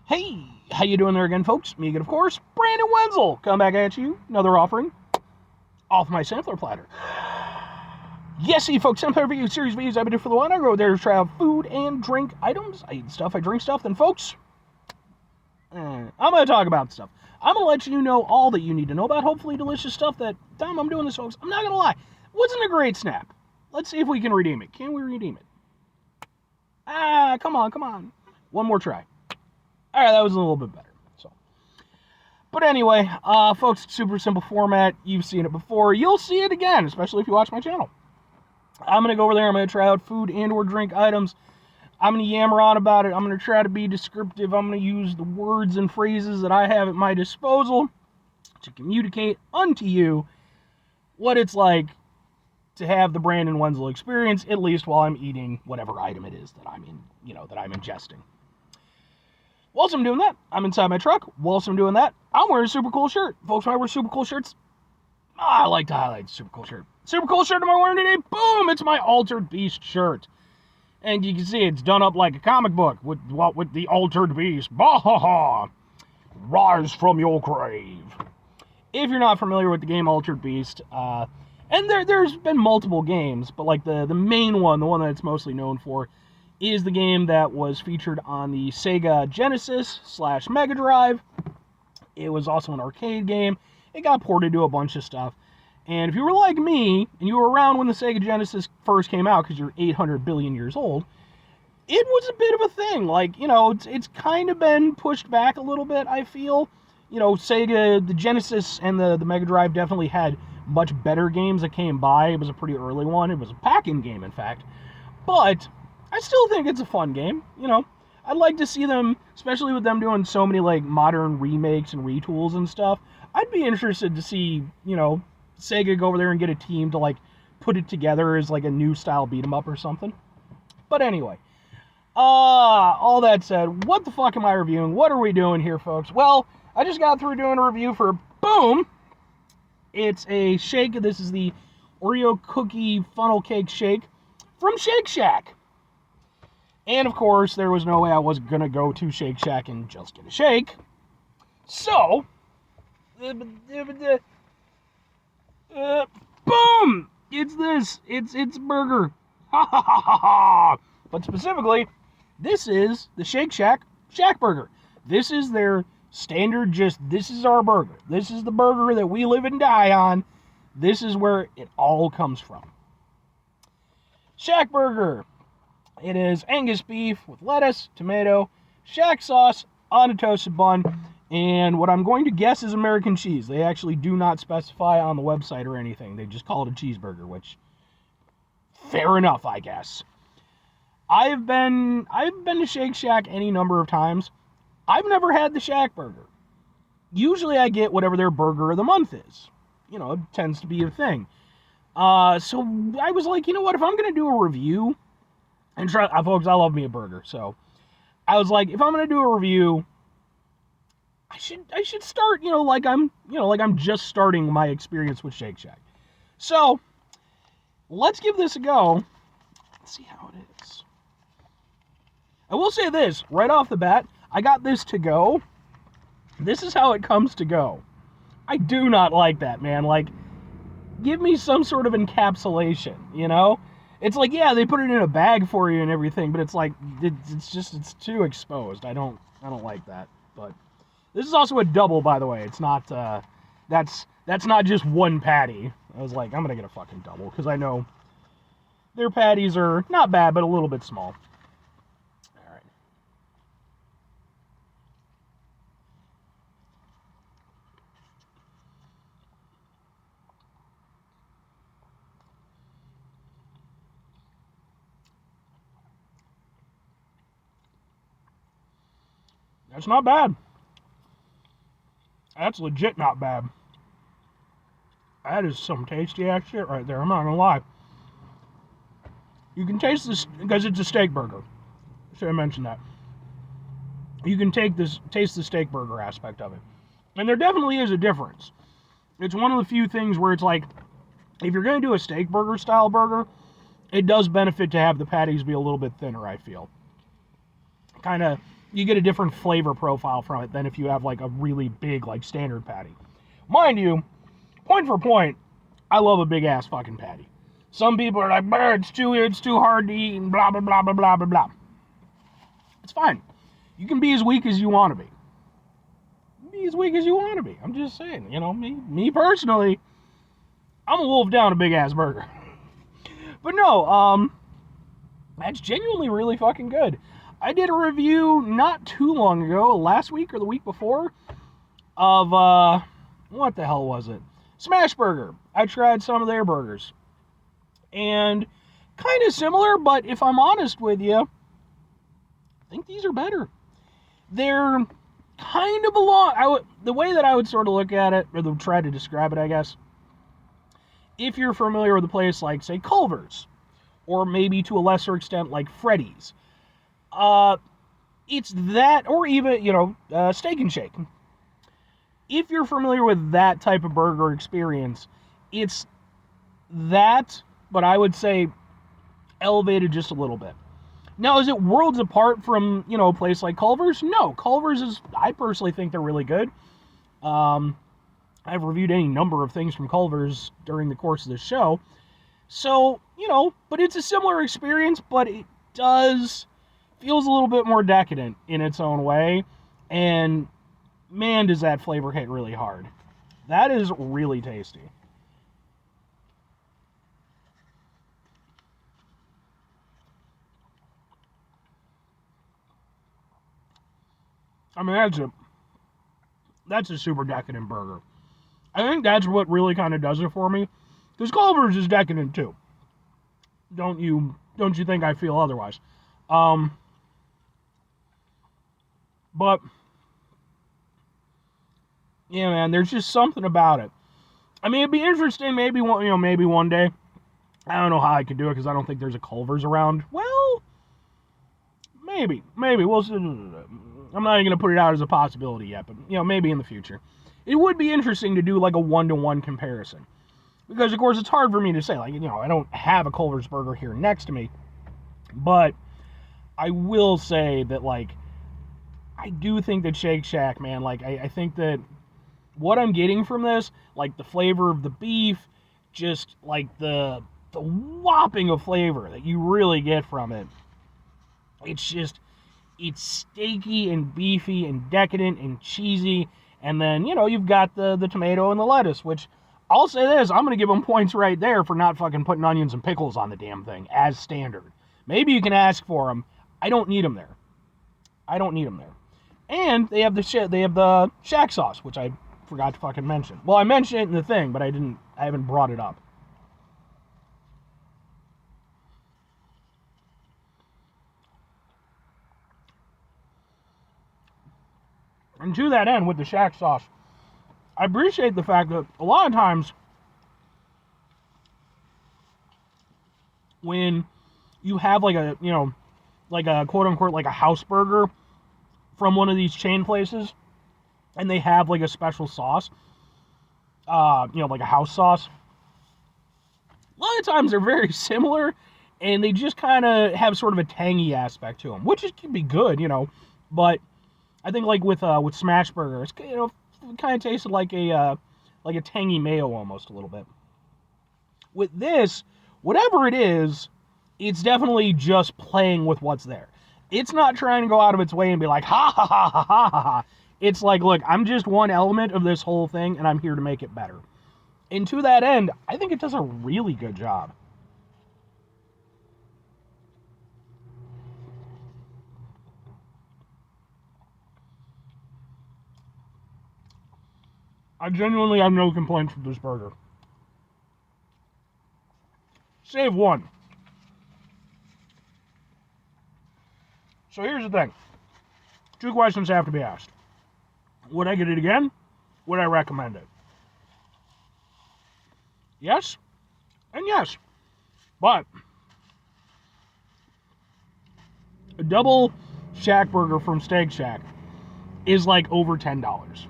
Hey, how you doing there again, folks? Me again, of course, Brandon Wenzel. Come back at you, another offering off my sampler platter. Yes, see, folks, sampler review series videos I've been doing for the while. I go there to try out food and drink items. I eat stuff, I drink stuff. Then, folks, I'm going to talk about stuff. I'm going to let you know all that you need to know about hopefully delicious stuff that time I'm doing this, folks. I'm not going to lie. Wasn't a great snap. Let's see if we can redeem it. Can we redeem it? Come on. One more try. All right, that was a little bit better. But anyway, folks, super simple format. You've seen it before. You'll see it again, especially if you watch my channel. I'm going to go over there. I'm going to try out food and or drink items. I'm going to yammer on about it. I'm going to try to be descriptive. I'm going to use the words and phrases that I have at my disposal to communicate unto you what it's like to have the Brandon Wenzel experience, at least while I'm eating whatever item it is that I'm ingesting. Whilst I'm doing that, I'm inside my truck. Whilst I'm doing that, I'm wearing a super cool shirt. Folks, when I wear super cool shirts, I like to highlight super cool shirt. Super cool shirt am I wearing today? Boom! It's my Altered Beast shirt. And you can see it's done up like a comic book with the Altered Beast. Bah-ha-ha! Rise from your grave. If you're not familiar with the game Altered Beast, and there's been multiple games, but like the main one, the one that it's mostly known for, is the game that was featured on the Sega Genesis / Mega Drive. It was also an arcade game. It got ported to a bunch of stuff. And if you were like me, and you were around when the Sega Genesis first came out, because you're 800 billion years old, it was a bit of a thing. Like, it's kind of been pushed back a little bit, I feel. Sega, the Genesis, and the Mega Drive definitely had much better games that came by. It was a pretty early one. It was a pack-in game, in fact. But I still think it's a fun game, I'd like to see them, especially with them doing so many, like, modern remakes and retools and stuff. I'd be interested to see, Sega go over there and get a team to, like, put it together as, like, a new style beat-em-up or something. But anyway, all that said, what the fuck am I reviewing? What are we doing here, folks? Well, I just got through doing a review for Boom. It's a shake. This is the Oreo cookie funnel cake shake from Shake Shack. And, of course, there was no way I was going to go to Shake Shack and just get a shake. So, boom! It's this. It's burger. Ha ha ha ha ha! But specifically, this is the Shake Shack ShackBurger. This is their standard, this is our burger. This is the burger that we live and die on. This is where it all comes from. ShackBurger. It is Angus beef with lettuce, tomato, shack sauce on a toasted bun, and what I'm going to guess is American cheese. They actually do not specify on the website or anything. They just call it a cheeseburger, which, fair enough, I guess. I've been to Shake Shack any number of times. I've never had the ShackBurger. Usually I get whatever their burger of the month is. It tends to be a thing. So I was like, you know what, if I'm going to do a review, and folks, I love me a burger, so I was like, if I'm gonna do a review, I should start, like I'm just starting my experience with Shake Shack. So let's give this a go. Let's see how it is. I will say this right off the bat: I got this to go. This is how it comes to go. I do not like that, man. Like, give me some sort of encapsulation, It's like, yeah, they put it in a bag for you and everything, but it's like, it's too exposed. I don't like that. But this is also a double, by the way. It's not, that's not just one patty. I was like, I'm gonna get a fucking double, because I know their patties are not bad, but a little bit small. All right. That's not bad. That's legit not bad. That is some tasty ass shit right there. I'm not gonna lie. You can taste this because it's a steak burger. Should I mention that? You can taste the steak burger aspect of it, and there definitely is a difference. It's one of the few things where it's like, if you're gonna do a steak burger style burger, it does benefit to have the patties be a little bit thinner, I feel. Kind of you get a different flavor profile from it than if you have like a really big like standard patty. Mind you, point for point, I love a big ass fucking patty. Some people are like, it's too hard to eat and blah blah blah blah blah blah blah. It's fine. You can be as weak as you want to be. Be as weak as you want to be. I'm just saying, you know, me personally, I'm a wolf down a big ass burger. But no, that's genuinely really fucking good. I did a review not too long ago, last week or the week before, of, what the hell was it? ShackBurger. I tried some of their burgers. And kind of similar, but if I'm honest with you, I think these are better. They're kind of along, the way that I would sort of look at it, or try to describe it, I guess, if you're familiar with a place like, say, Culver's, or maybe to a lesser extent like Freddy's, it's that, or even, you know, Steak and Shake. If you're familiar with that type of burger experience, it's that, but I would say elevated just a little bit. Now, is it worlds apart from, you know, a place like Culver's? No, Culver's is, I personally think they're really good. I've reviewed any number of things from Culver's during the course of this show. So, you know, but it's a similar experience, but it feels a little bit more decadent in its own way. And man, does that flavor hit really hard. That is really tasty. I mean, that's a super decadent burger. I think that's what really kind of does it for me. Because Culver's is decadent too. Don't you think I feel otherwise? But yeah, man, there's just something about it. I mean, it'd be interesting maybe one day. I don't know how I could do it because I don't think there's a Culver's around. Well, maybe we'll see. I'm not even going to put it out as a possibility yet, but, you know, maybe in the future. It would be interesting to do, like, a one-to-one comparison. Because, of course, it's hard for me to say, like, you know, I don't have a Culver's burger here next to me. But I will say that, like, I do think that Shake Shack, man, like, I think that what I'm getting from this, like, the flavor of the beef, just, like, the whopping of flavor that you really get from it, it's steaky and beefy and decadent and cheesy. And then, you know, you've got the tomato and the lettuce, which I'll say this, I'm going to give them points right there for not fucking putting onions and pickles on the damn thing as standard. Maybe you can ask for them. I don't need them there. And they have the Shack sauce, which I forgot to fucking mention. Well, I mentioned it in the thing, but I haven't brought it up. And to that end, with the Shack sauce, I appreciate the fact that a lot of times when you have like a quote unquote like a house burger from one of these chain places, and they have like a special sauce, like a house sauce, a lot of times they're very similar, and they just kind of have sort of a tangy aspect to them, which can be good, you know, but I think like with ShackBurger, it's, you know, it kind of tasted like a tangy mayo almost a little bit. With this, whatever it is, it's definitely just playing with what's there. It's not trying to go out of its way and be like, ha ha ha ha ha ha ha. It's like, look, I'm just one element of this whole thing, and I'm here to make it better. And to that end, I think it does a really good job. I genuinely have no complaints with this burger. Save one. So here's the thing. 2 questions have to be asked. Would I get it again? Would I recommend it? Yes and yes. But a double ShackBurger from Steak Shack is like over $10.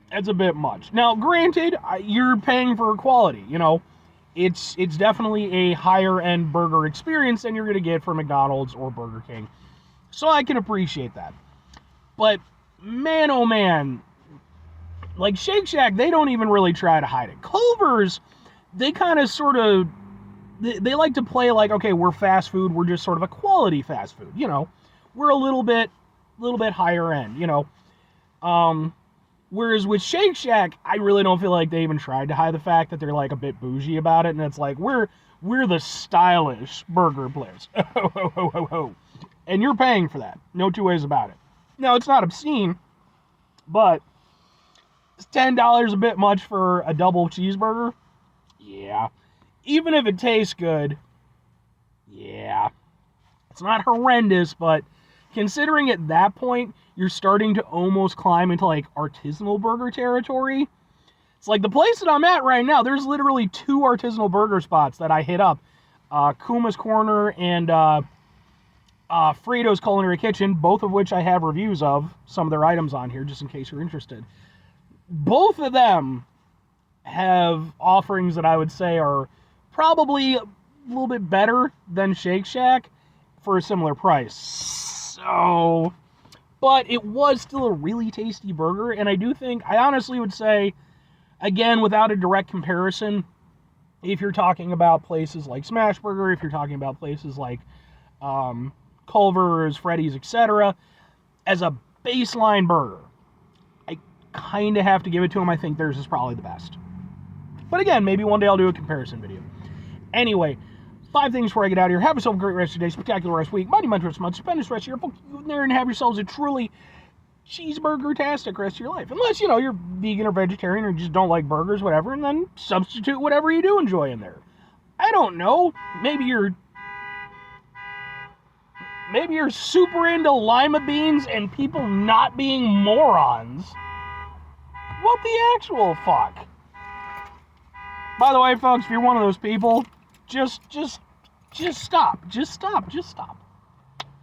That's a bit much. Now, granted, you're paying for quality, you know. it's definitely a higher end burger experience than you're going to get from McDonald's or Burger King. So I can appreciate that. But man, oh man, like Shake Shack, they don't even really try to hide it. Culver's, they kind of sort of, they like to play like, okay, we're fast food, we're just sort of a quality fast food, you know. We're a little bit higher end, you know. Whereas with Shake Shack, I really don't feel like they even tried to hide the fact that they're like a bit bougie about it, and it's like we're the stylish burger place. And you're paying for that. No two ways about it. No, it's not obscene, but is $10 a bit much for a double cheeseburger? Yeah. Even if it tastes good, yeah. It's not horrendous, but considering at that point, you're starting to almost climb into like artisanal burger territory. It's like the place that I'm at right now, there's literally 2 artisanal burger spots that I hit up. Kuma's Corner and Frito's Culinary Kitchen, both of which I have reviews of, some of their items on here, just in case you're interested. Both of them have offerings that I would say are probably a little bit better than Shake Shack for a similar price. So, but it was still a really tasty burger, and I honestly would say, again, without a direct comparison, if you're talking about places like SmashBurger, if you're talking about places like Culver's, Freddy's, etc., as a baseline burger, I kind of have to give it to them. I think theirs is probably the best. But again, maybe one day I'll do a comparison video. Anyway, 5 things before I get out of here. Have yourself a great rest of your day, spectacular rest week, mighty month, month, spend this rest of your year, go in there and have yourselves a truly cheeseburger-tastic rest of your life. Unless, you know, you're vegan or vegetarian or just don't like burgers, whatever, and then substitute whatever you do enjoy in there. I don't know. Maybe you're super into lima beans and people not being morons. What the actual fuck? By the way, folks, if you're one of those people, just stop. Just stop.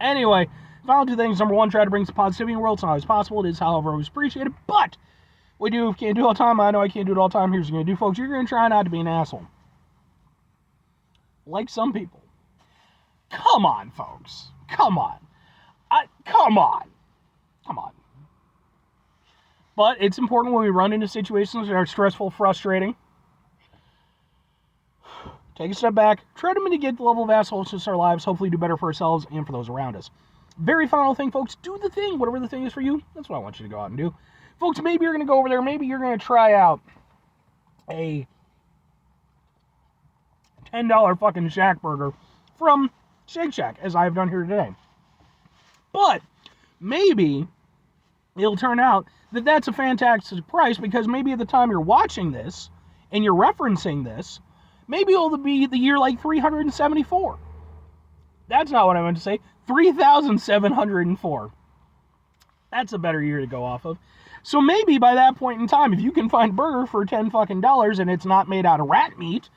Anyway, final 2 things. Number 1, try to bring some positivity in the world. It's not always possible. It is, however, always appreciated. But can't do it all the time. I know I can't do it all the time. Here's what you're going to do, folks. You're going to try not to be an asshole. Like some people. Come on, folks. Come on. Come on. But it's important when we run into situations that are stressful, frustrating. Take a step back, try to mitigate the level of assholes in our lives, hopefully do better for ourselves and for those around us. Very final thing, folks, do the thing, whatever the thing is for you. That's what I want you to go out and do. Folks, maybe you're going to go over there, maybe you're going to try out a $10 fucking ShackBurger from Shake Shack, as I've done here today. But maybe it'll turn out that that's a fantastic price, because maybe at the time you're watching this and you're referencing this, maybe it'll be the year like 374. That's not what I meant to say. 3,704. That's a better year to go off of. So maybe by that point in time, if you can find burger for $10 fucking and it's not made out of rat meat,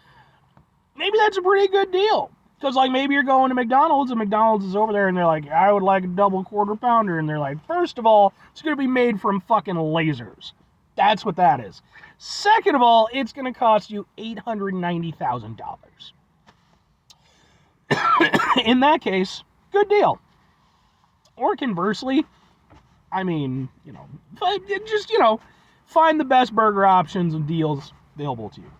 maybe that's a pretty good deal. Because like maybe you're going to McDonald's and McDonald's is over there and they're like, I would like a double quarter pounder. And they're like, first of all, it's going to be made from fucking lasers. That's what that is. Second of all, it's going to cost you $890,000. In that case, good deal. Or conversely, I mean, just, find the best burger options and deals available to you.